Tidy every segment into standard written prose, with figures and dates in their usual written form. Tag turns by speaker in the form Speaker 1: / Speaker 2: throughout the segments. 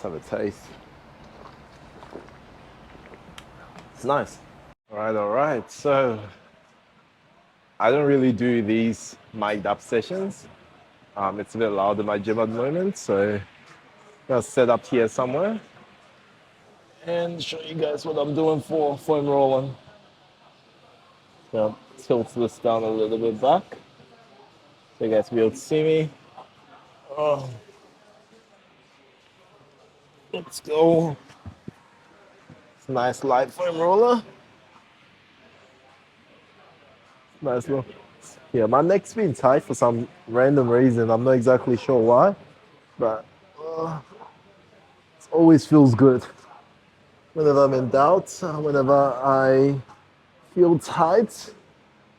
Speaker 1: have a taste. It's nice. All right. So I don't really do these mic'd up sessions. It's a bit loud in my gym at the moment, so I'm gonna set up here somewhere and show you guys what I'm doing for foam rolling. So tilt this down a little bit back so you guys will be able to see me. Oh, let's go. It's a nice light foam roller. Nice little. Yeah, my neck's been tight for some random reason. I'm not exactly sure why, but it always feels good. Whenever I'm in doubt, whenever I feel tight,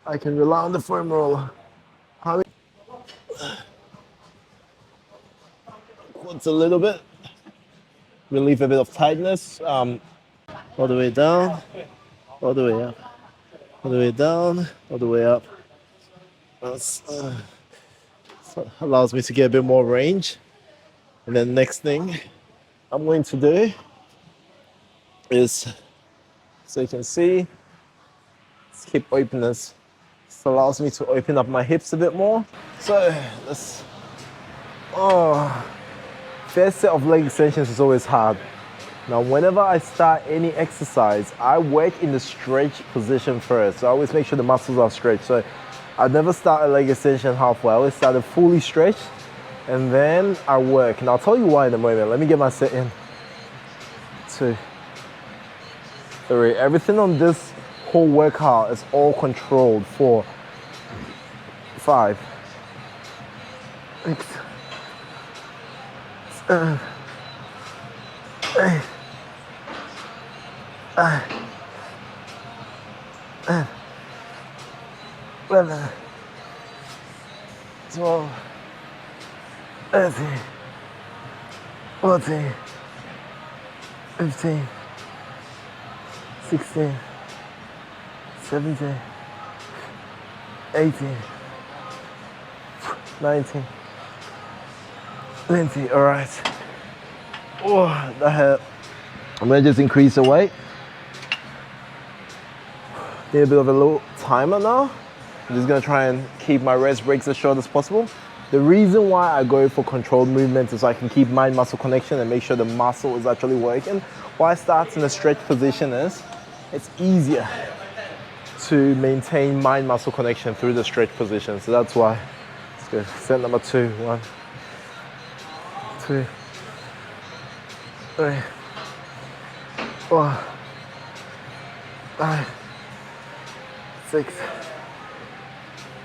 Speaker 1: I can rely on the foam roller. Quads a little bit, relieve a bit of tightness. All the way down, all the way up, all the way down, all the way up. So allows me to get a bit more range. And then next thing I'm going to do is, so you can see, let's hip openness. This allows me to open up my hips a bit more. So this, first set of leg extensions is always hard. Now, whenever I start any exercise, I work in the stretch position first. So I always make sure the muscles are stretched. So I never start a leg extension halfway. I always start it fully stretched, and then I work. And I'll tell you why in a moment. Let me get my set in. 2, 3. Everything on this whole workout is all controlled. 4, 5, 6, 7, 8, 9, 10, 11, 12, 13, 14, 15, 16, 17, 18, 19, 20. All right. Oh, that hurt. I'm gonna just increase the weight. Need a bit of a low timer now. I'm just gonna try and keep my rest breaks as short as possible. The reason why I go for controlled movements is so I can keep mind-muscle connection and make sure the muscle is actually working. Why I start in a stretch position is it's easier to maintain mind-muscle connection through the stretch position. So that's why. Let's go. Set number 2. 1, 2, 3, 4, 5, 6,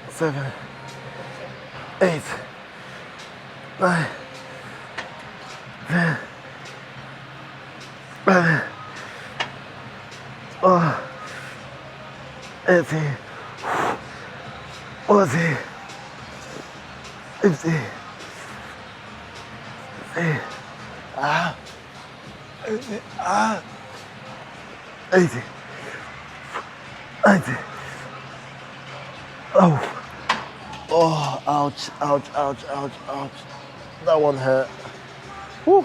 Speaker 1: 7, 8, 9, 10, 11, 12, 13, 14, 15, 16, 18, 19. Oh, ouch, ouch, ouch, ouch, ouch. That one hurt. Whew.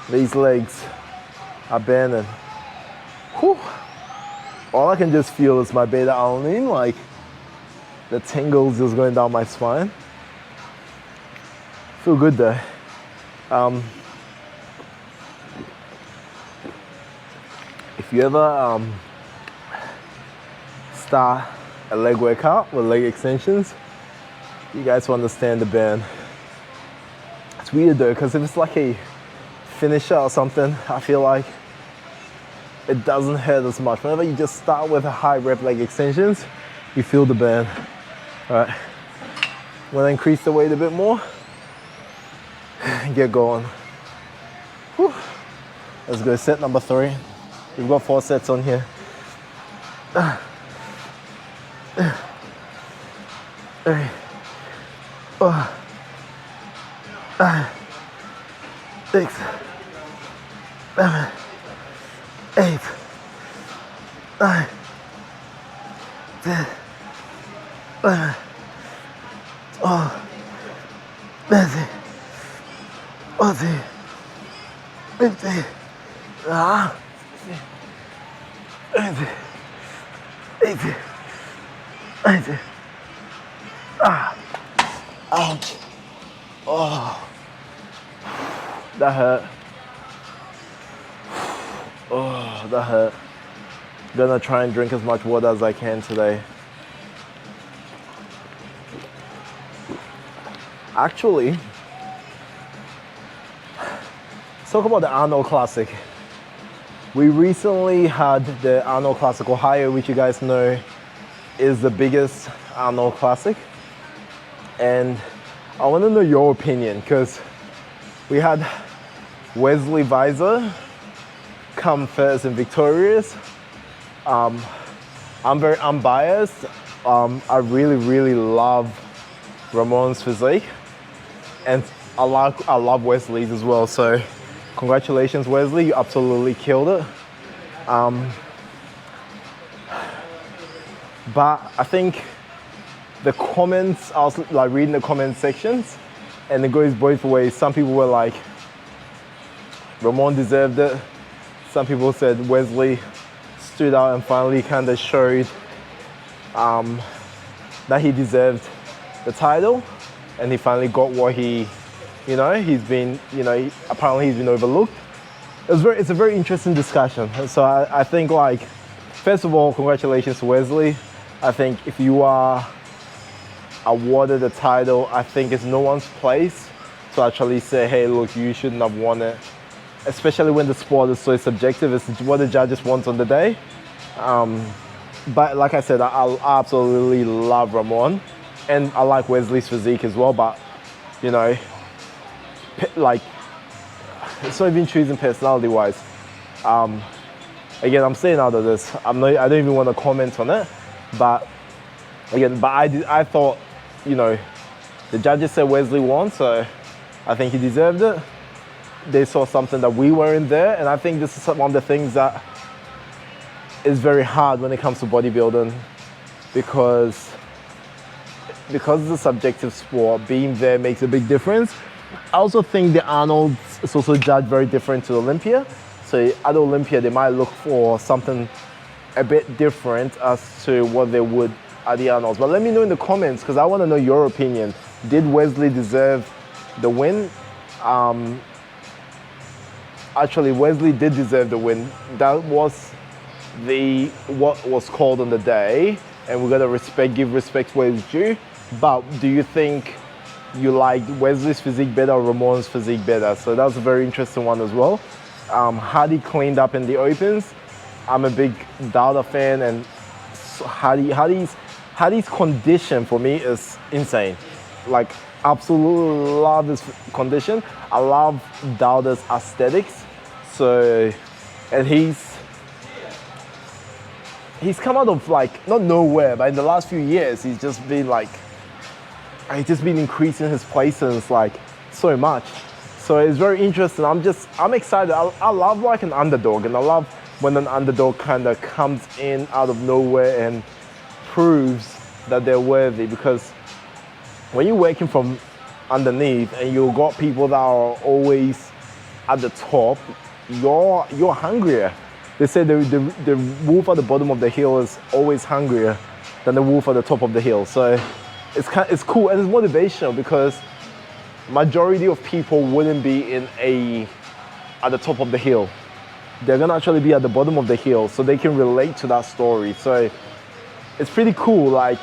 Speaker 1: These legs are burning. Whew. All I can just feel is my beta alanine, like the tingles just going down my spine. Feel good though. If you ever start a leg workout with leg extensions, you guys will understand the burn. It's weird though, because if it's like a finisher or something, I feel like it doesn't hurt as much. Whenever you just start with a high rep leg extensions, you feel the burn. All right, I'm gonna increase the weight a bit more and get going. Whew. Let's go, set number 3. We've got 4 sets on here. 3, 4, 5, 6, 7, 8, 9, 10, 11, 12, 13, 40, 50, 80, 80, 80. Ouch. Oh, that hurt. Oh, that hurt. Gonna try and drink as much water as I can today. Actually, let's talk about the Arnold Classic. We recently had the Arnold Classic Ohio, which you guys know is the biggest Arnold Classic. And I want to know your opinion because we had Wesley Visor come first and victorious. I'm very unbiased. I really love Ramon's physique, and I love Wesley's as well. So congratulations, Wesley, you absolutely killed it. But I think the comments, I was like reading the comment sections, and it goes both ways. Some people were like, Ramon deserved it. Some people said Wesley stood out and finally kind of showed that he deserved the title, and he finally got what he's been, apparently he's been overlooked. It's a very interesting discussion. So I think, like, first of all, congratulations to Wesley. I think if you are awarded the title, I think it's no one's place to actually say, hey, look, you shouldn't have won it. Especially when the sport is so subjective, it's what the judges want on the day. But like I said, I absolutely love Ramon, and I like Wesley's physique as well. But like, it's not even choosing personality-wise. Again, I'm staying out of this. I don't even want to comment on it. But again, I thought, the judges said Wesley won, so I think he deserved it. They saw something that we weren't there, and I think this is one of the things that is very hard when it comes to bodybuilding, because it's a subjective sport. Being there makes a big difference. I also think the Arnold is also judged very different to Olympia. So at Olympia, they might look for something a bit different as to what they would at the Arnolds. But let me know in the comments, because I want to know your opinion. Did Wesley deserve the win? Actually, Wesley did deserve the win. That was what was called on the day, and we're gonna give respect where it's due. But do you think you liked Wesley's physique better or Ramon's physique better? So that was a very interesting one as well. Hadi cleaned up in the opens. I'm a big Dowda fan, and Hadi's condition for me is insane. Like, absolutely love his condition. I love Dowda's aesthetics. So, and he's come out of, like, not nowhere, but in the last few years, he's just been increasing his placings like so much. So it's very interesting. I'm excited. I love like an underdog, and I love when an underdog kind of comes in out of nowhere and proves that they're worthy, because when you're working from underneath and you've got people that are always at the top, you're hungrier. They say the wolf at the bottom of the hill is always hungrier than the wolf at the top of the hill. So it's cool, and it's motivational, because majority of people wouldn't be at the top of the hill. They're gonna actually be at the bottom of the hill, so they can relate to that story. So it's pretty cool, like,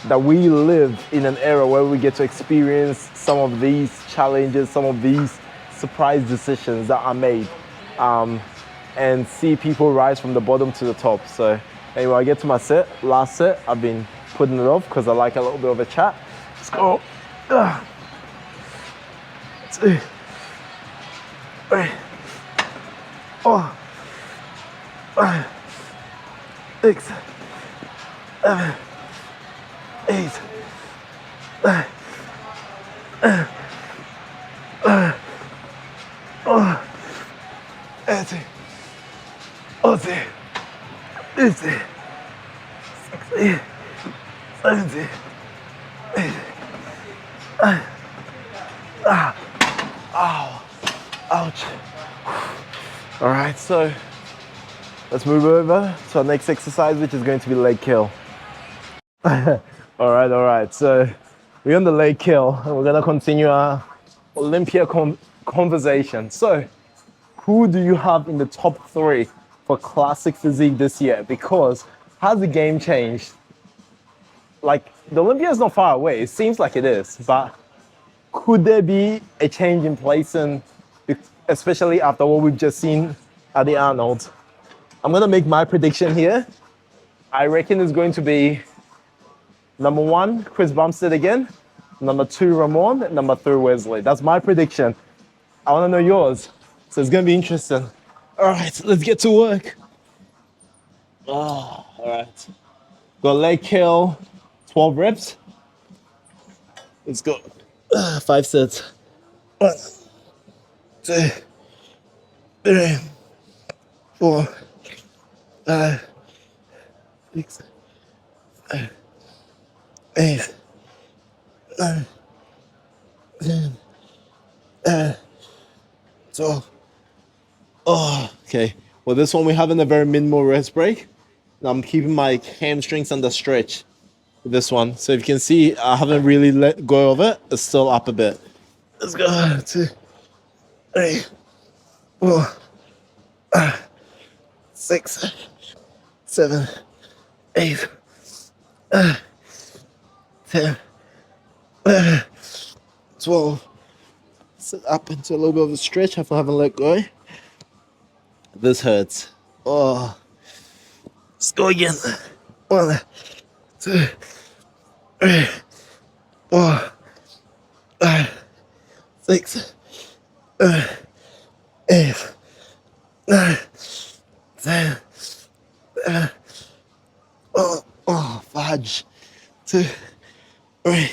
Speaker 1: that we live in an era where we get to experience some of these challenges, some of these surprise decisions that are made, and see people rise from the bottom to the top. So anyway, I get to my last set. I've been putting it off because I like a little bit of a chat. Let's go. 2, 3, 4, 5, 6, 7, 8, 9, 80, 80, 50, 60, 70, 80, Ow. Ouch. All right, so let's move over to our next exercise, which is going to be leg curl. All right. So we're on the leg curl, and we're gonna continue our Olympia conversation. So, who do you have in the top 3 for classic physique this year? Because has the game changed? Like, the Olympia is not far away. It seems like it is, but could there be a change in place, and especially after what we've just seen at the Arnold? I'm gonna make my prediction here. I reckon it's going to be number 1, Chris Bumstead again. Number 2, Ramon. Number 3, Wesley. That's my prediction. I wanna know yours. So it's gonna be interesting. All right, let's get to work. Oh, all right. Got leg curl, 12 reps. Let's go. 5 sets. 1, 2, 3, 4, 5, 6, 7, 8, 9, 10, 12. Oh, okay. Well, this one we're having a very minimal rest break. And I'm keeping my hamstrings under stretch with this one. So if you can see, I haven't really let go of it. It's still up a bit. Let's go. 2, 3, 4, 6, 7, 8, 10, 12. Sit up into a little bit of a stretch after I haven't let go. This hurts. Oh. Let's go again. 1, 2, 3, 4, 5, 6, 7, 8, 9, 10, 11. Oh, fudge. 2, 3,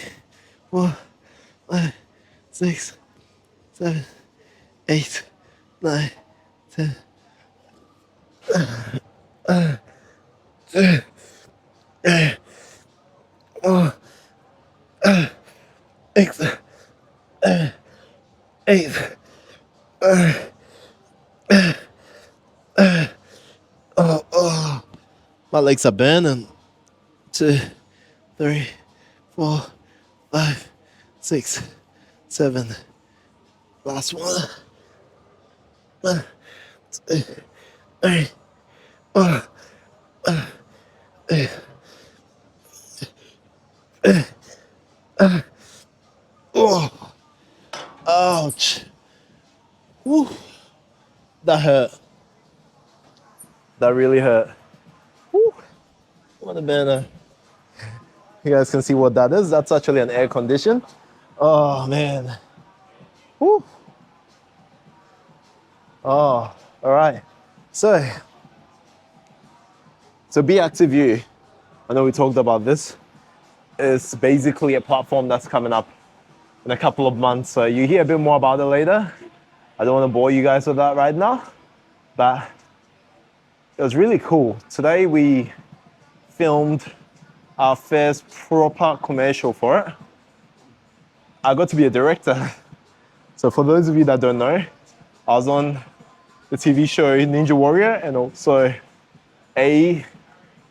Speaker 1: 4, 5, 6, 7, 8, 9, 10. 2, 3, 4, 6, 7, 8. Oh, my legs are burning. 2, 3, 4, 5, 6, 7. Last one. 1, 2, 3, 4, 5, 6. Oh, ouch. Woo. That hurt. That really hurt. Woo. What a banner. You guys can see what that is. That's actually an air condition. Oh, man. Woo. Oh, all right. So Be Active You, I know we talked about this. It's basically a platform that's coming up in a couple of months. So you hear a bit more about it later. I don't want to bore you guys with that right now, but it was really cool. Today we filmed our first proper commercial for it. I got to be a director. So for those of you that don't know, I was on the TV show Ninja Warrior and also a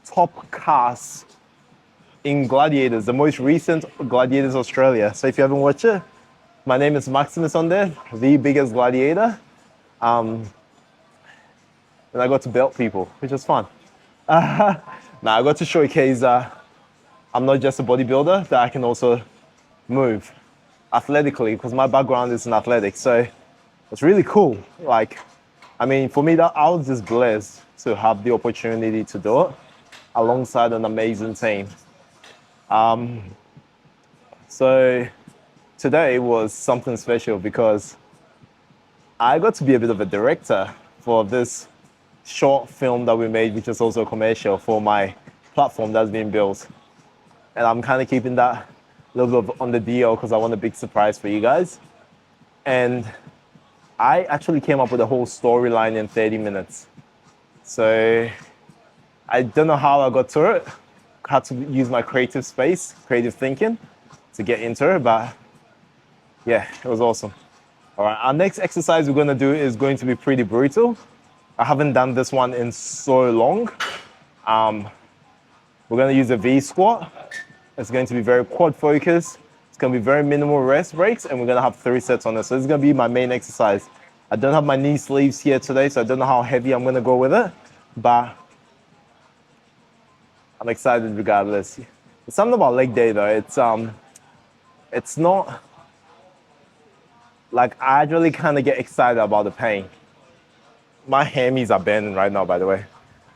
Speaker 1: top cast in Gladiators, the most recent Gladiators Australia. So if you haven't watched it, my name is Maximus on there, the biggest gladiator. And I got to belt people, which was fun. Now I got to showcase I'm not just a bodybuilder, that I can also move athletically, because my background is in athletics. So it's really cool. Like, I mean, for me, that I was just blessed to have the opportunity to do it alongside an amazing team. So today was something special because I got to be a bit of a director for this short film that we made, which is also commercial for my platform that's being built. And I'm kind of keeping that a little bit on the DL because I want a big surprise for you guys. And I actually came up with a whole storyline in 30 minutes. So I don't know how I got to it. Had to use my creative space, creative thinking to get into it, but yeah, it was awesome. All right, our next exercise we're gonna do is going to be pretty brutal. I haven't done this one in so long. We're gonna use a V squat. It's going to be very quad focused. It's gonna be very minimal rest breaks, and we're gonna have 3 sets on this. So this is gonna be my main exercise. I don't have my knee sleeves here today, so I don't know how heavy I'm gonna go with it, but I'm excited regardless. It's something about leg day though. It's not like I really kind of get excited about the pain. My hammies are bending right now, by the way.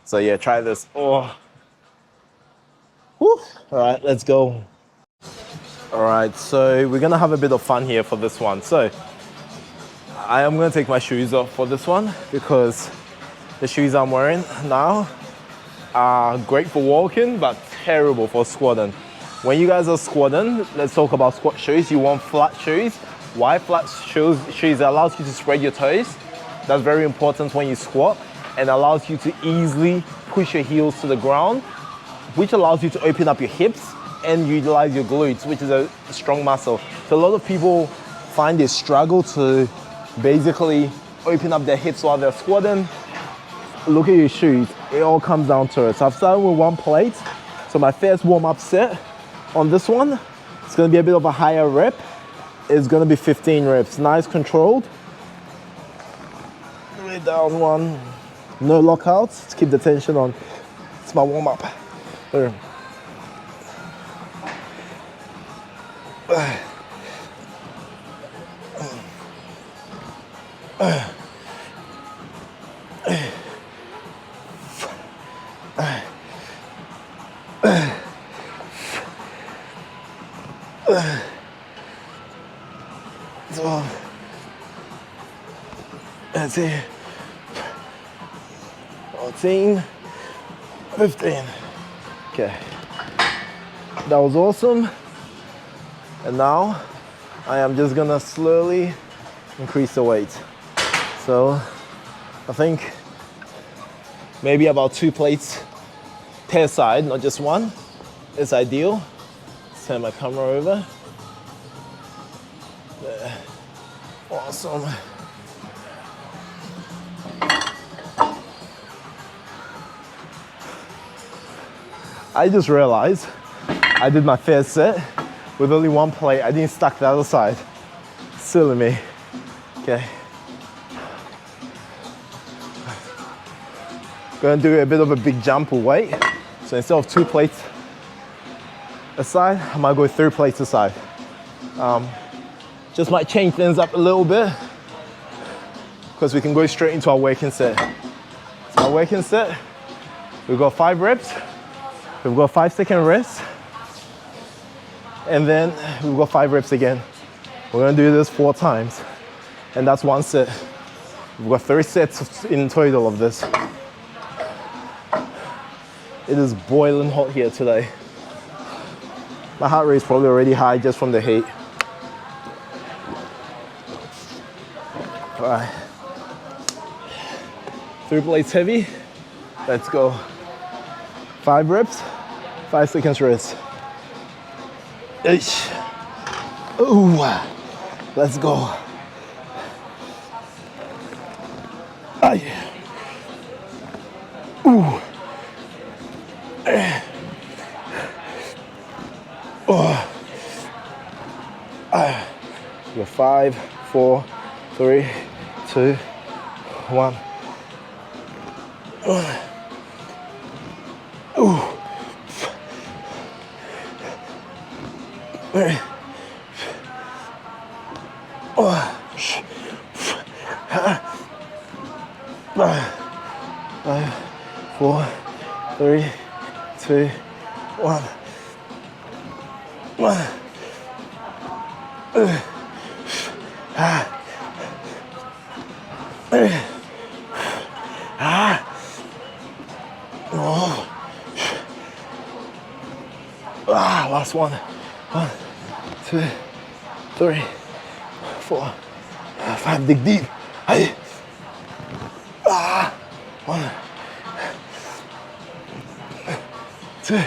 Speaker 1: So yeah, try this. Oh. Whew. All right, let's go. All right, so we're gonna have a bit of fun here for this one. So I am gonna take my shoes off for this one because the shoes I'm wearing now are great for walking, but terrible for squatting. When you guys are squatting, let's talk about squat shoes. You want flat shoes. Why flat shoes? Shoes allows you to spread your toes. That's very important when you squat, and allows you to easily push your heels to the ground, which allows you to open up your hips and utilize your glutes, which is a strong muscle. So a lot of people find they struggle to basically open up their hips while they're squatting. Look at your shoes, it all comes down to it. So I've started with 1 plate. So my first warm-up set on this one, it's gonna be a bit of a higher rep. It's gonna be 15 reps, nice controlled. Lay down one, no lockouts, let's keep the tension on. It's my warm-up. There. So, that's it. 14, 15. Okay, that was awesome. And now I am just gonna slowly increase the weight. So I think maybe about 2 plates per side, not just one, is ideal. Let's turn my camera over. There. Awesome. I just realized I did my first set with only 1 plate. I didn't stack the other side. Silly me. Okay. Gonna do a bit of a big jump with weight. So instead of 2 plates aside, I might go 3 plates aside. Just might change things up a little bit because we can go straight into our working set. So our working set, we've got 5 reps. We've got 5-second rest, and then we've got 5 reps again. We're gonna do this 4 times, and that's 1 set. We've got 3 sets in total of this. It is boiling hot here today. My heart rate is probably already high just from the heat. All right, 3 plates heavy. Let's go. 5 reps, 5 seconds rest. Ooh, let's go. Aye. Ooh. Oh. You're 5, 4, 3, 2, 1. Ooh. Oh. 5, 4, 3, 2, 1. Last one. 1, 2, 3, 4, 5. Dig deep. 1, 2,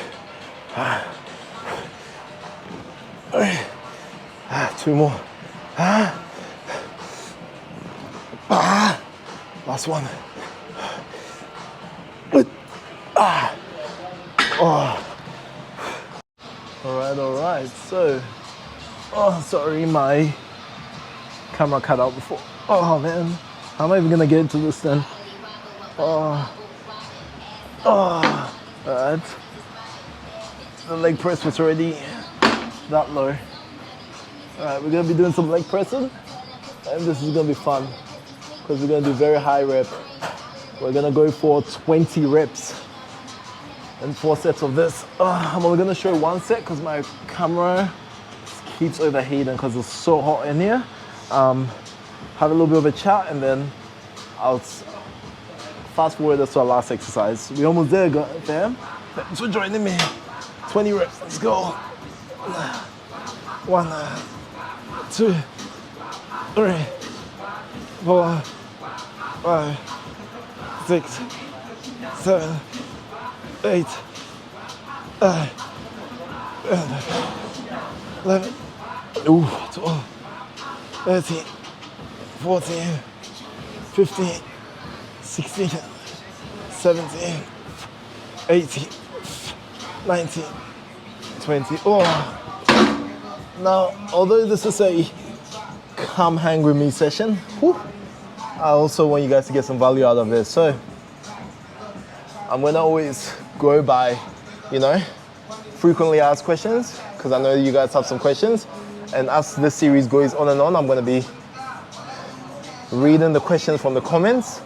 Speaker 1: 3. 2 more. Last one. All right. So, sorry, my camera cut out before. Oh man, how am I even gonna get into this then? All right. The leg press was already that low. All right, we're gonna be doing some leg pressing, and this is gonna be fun because we're gonna do very high rep. We're gonna go for 20 reps and 4 sets of this. I'm only gonna show 1 set because my camera keeps overheating because it's so hot in here. Have a little bit of a chat and then I'll fast forward us to our last exercise. We're almost there, fam. Thanks for joining me. 20 reps, let's go. 1, 2, 3, 4, 5, 6, 7, 8, 9, 11, 12, 13, 14, 15, 16, 17, 18, 19, 20. Now, although this is a come hang with me session, I also want you guys to get some value out of this. So I'm gonna always go by, frequently asked questions, because I know you guys have some questions. And as this series goes on and on, I'm gonna be reading the questions from the comments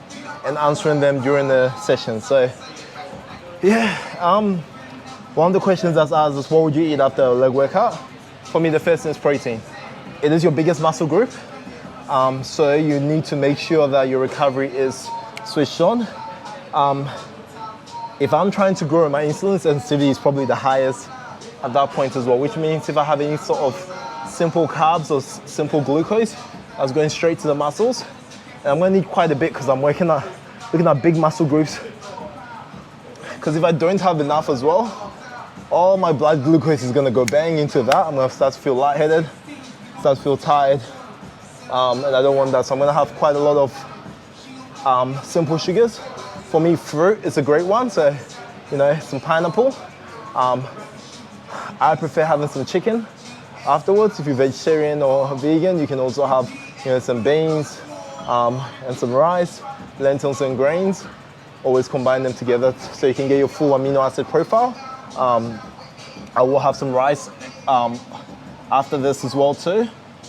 Speaker 1: and answering them during the session. So yeah, one of the questions that's asked is, what would you eat after a leg workout? For me, the first thing is protein. It is your biggest muscle group, so you need to make sure that your recovery is switched on. If I'm trying to grow, my insulin sensitivity is probably the highest at that point as well, which means if I have any sort of simple carbs or simple glucose, I was going straight to the muscles. And I'm gonna need quite a bit because I'm looking at big muscle groups. Because if I don't have enough as well, all my blood glucose is gonna go bang into that. I'm gonna start to feel lightheaded, start to feel tired, and I don't want that. So I'm gonna have quite a lot of simple sugars. For me, fruit is a great one. So, some pineapple. I prefer having some chicken afterwards. If you're vegetarian or vegan, you can also have, some beans and some rice, lentils and grains. Always combine them together so you can get your full amino acid profile. I will have some rice after this as well too.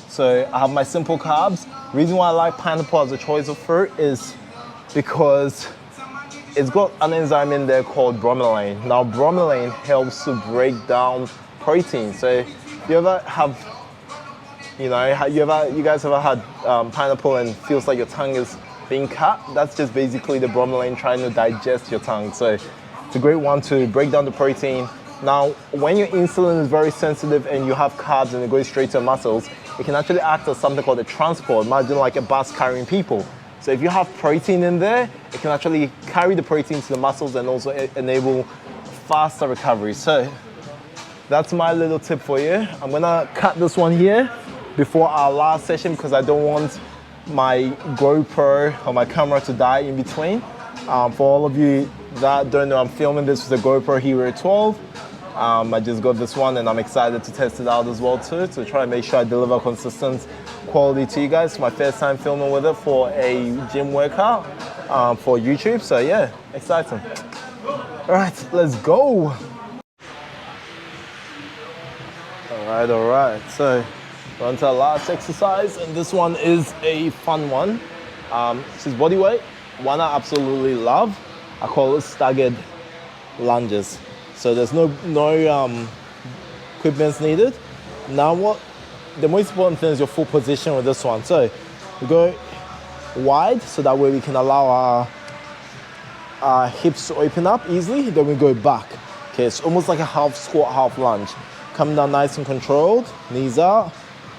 Speaker 1: So I have my simple carbs. The reason why I like pineapple as a choice of fruit is because it's got an enzyme in there called bromelain. Now bromelain helps to break down protein. So you ever have, you guys ever had pineapple and feels like your tongue is being cut? That's just basically the bromelain trying to digest your tongue. So it's a great one to break down the protein. Now, when your insulin is very sensitive and you have carbs and it goes straight to your muscles, it can actually act as something called a transport. Imagine like a bus carrying people. So if you have protein in there, it can actually carry the protein to the muscles and also enable faster recovery. So that's my little tip for you. I'm gonna cut this one here before our last session because I don't want my GoPro or my camera to die in between. For all of you that don't know, I'm filming this with the GoPro Hero 12. I just got this one and I'm excited to test it out as well too, to try and make sure I deliver consistent quality to you guys. It's my first time filming with it for a gym workout for YouTube, so yeah, exciting. All right, let's go. All right, so we're on to our last exercise, and this one is a fun one. This is body weight, one I absolutely love. I call it staggered lunges. So there's no equipment needed. Now the most important thing is your full position with this one. So we go wide so that way we can allow our hips to open up easily. Then we go back. Okay, it's almost like a half squat, half lunge. Come down nice and controlled, knees out,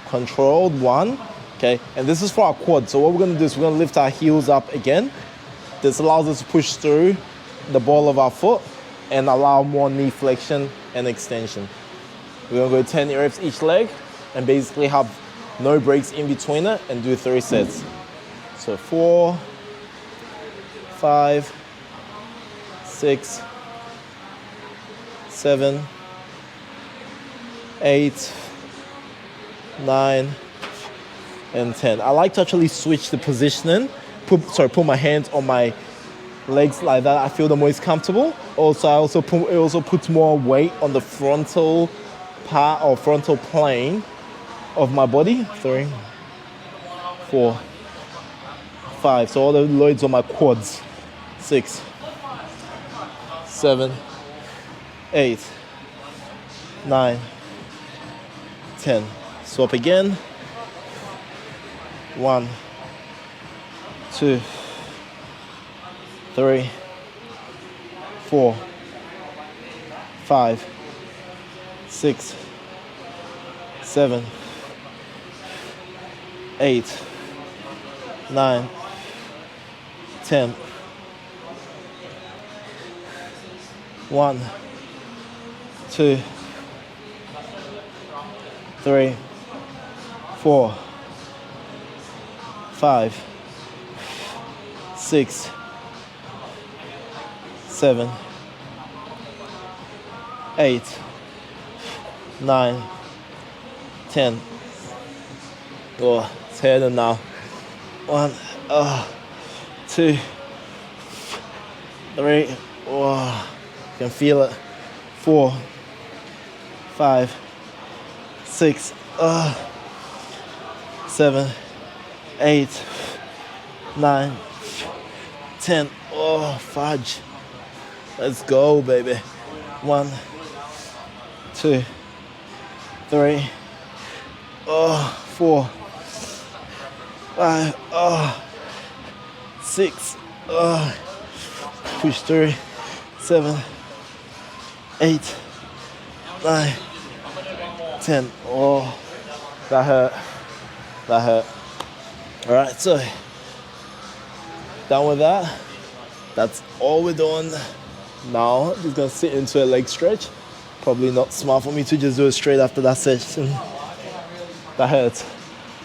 Speaker 1: controlled, 1. Okay, and this is for our quad. So what we're gonna do is we're gonna lift our heels up again. This allows us to push through the ball of our foot and allow more knee flexion and extension. We're gonna go 10 reps each leg and basically have no breaks in between it and do 3 sets. So 4, 5, 6, 7, 8, 9, and 10. I like to actually switch the positioning. Put my hands on my legs like that. I feel the most comfortable. Also, it also puts more weight on the frontal part or frontal plane of my body. 3, 4, 5. So all the loads on my quads. 6, 7, 8, 9, 10. Swap again. 1, 2, 3, 4, 5, 6, 7, 8, 9, 10. 1, 2, 3, 4, 5, 6, 7, 8, 9, 10. Oh, it's harder now. 1, 2, 3. Oh, you can feel it. 4, 5, 6, 7, 8, 9, 10. Oh, fudge. Let's go, baby. 1, 2, 3, 4, 5, 6, push through, 7, 8, 9, 10. Oh, that hurt. That hurt. All right, so done with that. That's all we're doing. Now just gonna sit into a leg stretch. Probably not smart for me to just do it straight after that session. That hurts.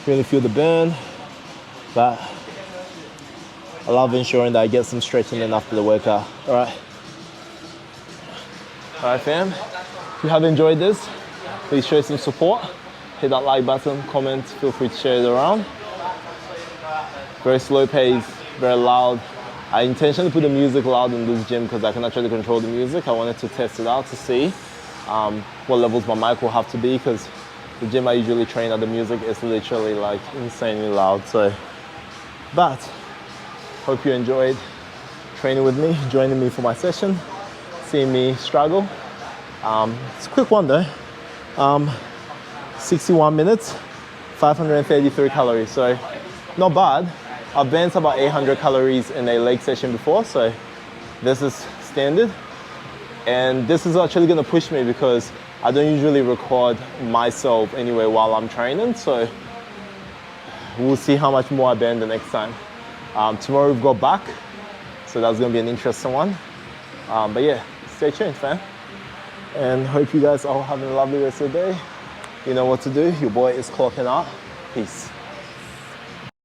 Speaker 1: Really feel the burn, but I love ensuring that I get some stretching in after the workout. All right, fam. If you have enjoyed this, please show some support. Hit that like button, comment, feel free to share it around. Very slow pace, very loud. I intentionally put the music loud in this gym because I can actually control the music. I wanted to test it out to see what levels my mic will have to be, because the gym I usually train at, the music is literally like insanely loud. So, but hope you enjoyed training with me, joining me for my session, seeing me struggle. It's a quick one though. 61 minutes, 533 calories. So not bad. I've burnt about 800 calories in a leg session before, so this is standard. And this is actually gonna push me because I don't usually record myself anyway while I'm training, so we'll see how much more I burn the next time. Tomorrow we've got back, so that's gonna be an interesting one. But yeah, stay tuned, fam. And hope you guys are all having a lovely rest of the day. You know what to do, your boy is clocking out. Peace.